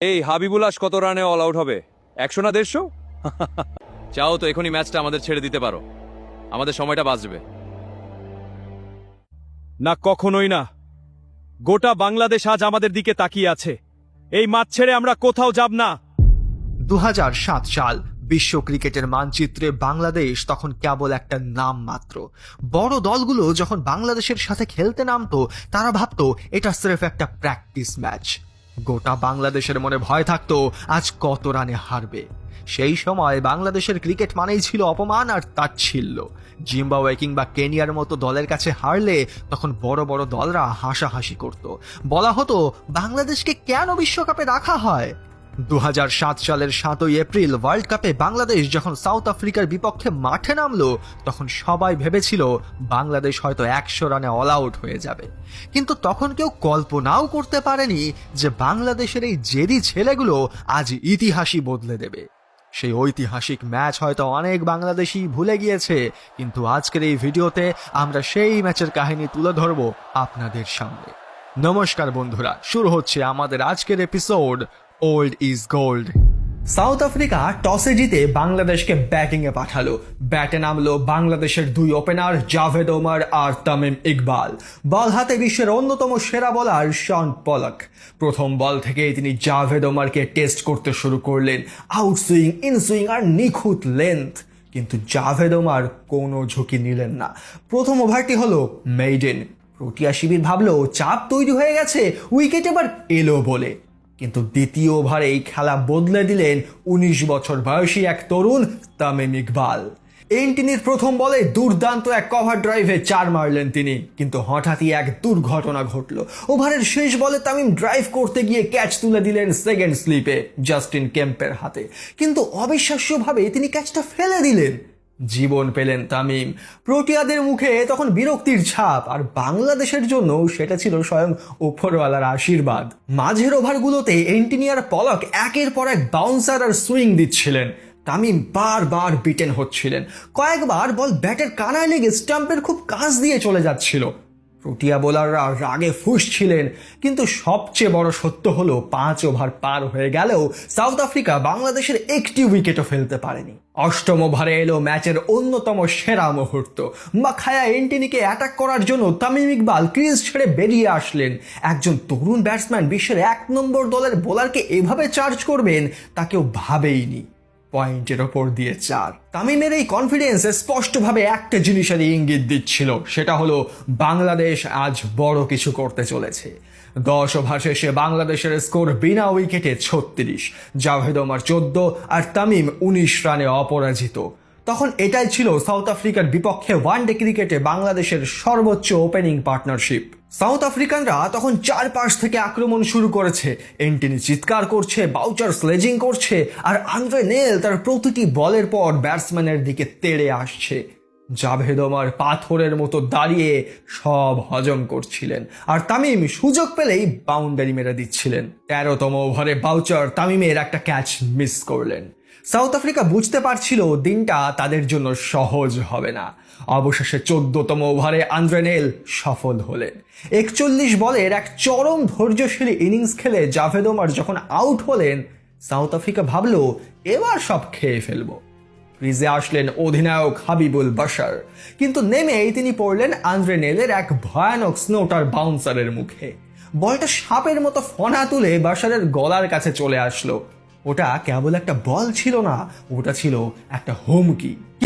এই হাবিবুলাস কত রানে অল আউট হবে? 100 না 150? চাও তো এখনই ম্যাচটা আমাদের ছেড়ে দিতে পারো, আমাদের সময়টা বাঁচবে। না, কখনোই না। গোটা বাংলাদেশ আজ আমাদের দিকে তাকিয়ে আছে। এই মাঠ ছেড়ে আমরা কোথাও যাব না। 2007 সাল বিশ্ব ক্রিকেটের মানচিত্রে বাংলাদেশ তখন কেবল একটা নাম মাত্র। বড় দলগুলো যখন বাংলাদেশের সাথে খেলতে নামতো, তারা ভাবতো এটা স্রেফ একটা প্র্যাকটিস ম্যাচ। গোটা বাংলাদেশের মনে ভয় থাকতো আজ কত রানে হারবে। সেই সময় বাংলাদেশের ক্রিকেট মানেই ছিল অপমান আর তাচ্ছিল্য। জিম্বাবুয়ে কিংবা কেনিয়ার মতো দলের কাছে হারলে তখন বড় বড় দলরা হাসাহাসি করত। বলা হতো বাংলাদেশকে কেন বিশ্বকাপে রাখা হয়। 2007 সালের 7ই এপ্রিল ওয়ার্ল্ড কাপে বাংলাদেশ যখন সাউথ আফ্রিকার বিপক্ষে মাঠে নামলো, তখন সবাই ভেবেছিল বাংলাদেশ হয়তো 100 রানে অল আউট হয়ে যাবে। কিন্তু তখন কেউ কল্পনাও করতে পারেনি যে বাংলাদেশের এই জেদি ছেলেগুলো আজ ইতিহাসই বদলে দেবে। সেই ঐতিহাসিক ম্যাচ হয়তো অনেক বাংলাদেশী ভুলে গিয়েছে, কিন্তু আজকের এই ভিডিওতে আমরা সেই ম্যাচের কাহিনী তুলে ধরব আপনাদের সামনে। নমস্কার বন্ধুরা, শুরু হচ্ছে আমাদের আজকের episode old is gold. South Africa টসে জিতে বাংলাদেশকে ব্যাটিংয়ে পাঠালো। ব্যাটে নামলো বাংলাদেশের দুই ওপেনার জাভেদ ওমর আর তামিম ইকবাল। বল হাতে বিশ্বের অন্যতম সেরা বোলার শন পলক। প্রথম বল থেকেই তিনি জাভেদ ওমরকে টেস্ট করতে শুরু করলেন। আউট সুইং, ইন সুইং আর নিখুঁত লেন্থ। কিন্তু জাভেদ ওমর কোনো ঝুঁকি নিলেন না। প্রথম ওভারটি হলো মেইডেন। প্রোটিয়া শিবির ভাবলো চাপ তৈরি হয়ে গেছে, উইকেট এবার এলো বলে। কিন্তু দ্বিতীয় ওভারেই খেলা বদলে দিলেন 19 বছর বয়সী এক তরুণ তামিম ইকবাল। এন্টিনির প্রথম বলে দুর্দান্ত এক কভার ড্রাইভে 4 মারলেন তিনি। কিন্তু হঠাৎই এক দুর্ঘটনা ঘটল। ওভারের শেষ বলে তামিম ড্রাইভ করতে গিয়ে ক্যাচ তুলে দিলেন সেকেন্ড স্লিপে জাস্টিন কেম্পের হাতে। কিন্তু অবিশ্বাস্যভাবে তিনি ক্যাচটা ফেলে দিলেন। জীবন পেলেন তামিম। প্রোটিয়াদের মুখে তখন বিরক্তির ছাপ, আর বাংলাদেশের জন্য সেটা ছিল স্বয়ং উপরওয়ালার আশীর্বাদ। মাঝের ওভারগুলোতে এন্টিনিয়ার পলক একের পর এক বাউন্সার আর সুইং দিচ্ছিলেন। তামিম বারবার বিটেন হচ্ছিলেন। কয়েকবার বল ব্যাটের কানায় লেগে স্টাম্পের খুব কাছ দিয়ে চলে যাচ্ছিল। প্রোটিয়া বোলাররা রাগে ফুঁসছিলেন। কিন্তু সবচেয়ে বড় সত্য হলো 5 ওভার পার হয়ে গেলেও সাউথ আফ্রিকা বাংলাদেশের একটি উইকেটও ফেলতে পারেনি। অষ্টম ওভারে এলো ম্যাচের অন্যতম সেরা মুহূর্ত। মাখায়া এন্টিনিকে অ্যাটাক করার জন্য তামিম ইকবাল ক্রিজ ছেড়ে বেরিয়ে আসলেন। একজন তরুণ ব্যাটসম্যান বিশ্বের 1 নম্বর দলের বোলারকে এভাবে চার্জ করবেন তা কেউ ভাবেইনি। পয়েন্টের ওপর দিয়ে 4। তামিমের এই কনফিডেন্স স্পষ্টভাবে একটা জিনিসের ইঙ্গিত দিচ্ছিল, সেটা হলো বাংলাদেশ আজ বড় কিছু করতে চলেছে। 10 ওভার শেষে বাংলাদেশের স্কোর বিনা উইকেটে 36, জাভেদ ওমর 14 আর তামিম 19 রানে অপরাজিত। তখন এটাই ছিল সাউথ আফ্রিকার বিপক্ষে ওয়ানডে ক্রিকেটে বাংলাদেশের সর্বোচ্চ ওপেনিং পার্টনারশিপ। সাউথ আফ্রিকানরা তখন চারপাশ থেকে আক্রমণ শুরু করেছে। এন্টিনি চিৎকার করছে, বাউচার স্লেজিং করছে, আর আন্দ্রে নেল তার প্রতিটি বলের পর ব্যাটসম্যানের দিকে তেড়ে আসছে। জাভেদ ওমর পাথরের মতো দাঁড়িয়ে সব হজম করছিলেন, আর তামিম সুযোগ পেলেই বাউন্ডারি মেরে দিচ্ছিলেন। 13তম ওভারে বাউচার তামিমের একটা ক্যাচ মিস করলেন। সাউথ আফ্রিকা বুঝতে পারছিল দিনটা তাদের জন্য সহজ হবে না। অবশেষে 14তম ওভারে আন্দ্রে নেল সফল হলেন। 41 বলের এক চরম ধৈর্যশীল ইনিংস খেলে জাভেদ ওমর যখন আউট হলেন, সাউথ আফ্রিকা ভাবলো এবার সব খেয়ে ফেলবো। ক্রিজে আসলেন অধিনায়ক হাবিবুল বাশার, কিন্তু নেমেই তিনি পড়লেন আন্দ্রে নেলের এক ভয়ানক স্নোটার বাউন্সারের মুখে। বলটা সাপের মতো ফনা তুলে বাশারের গলার কাছে চলে আসলো। ওটা কেবল একটা বল ছিল না, ওটা ছিল একটা হুমকি।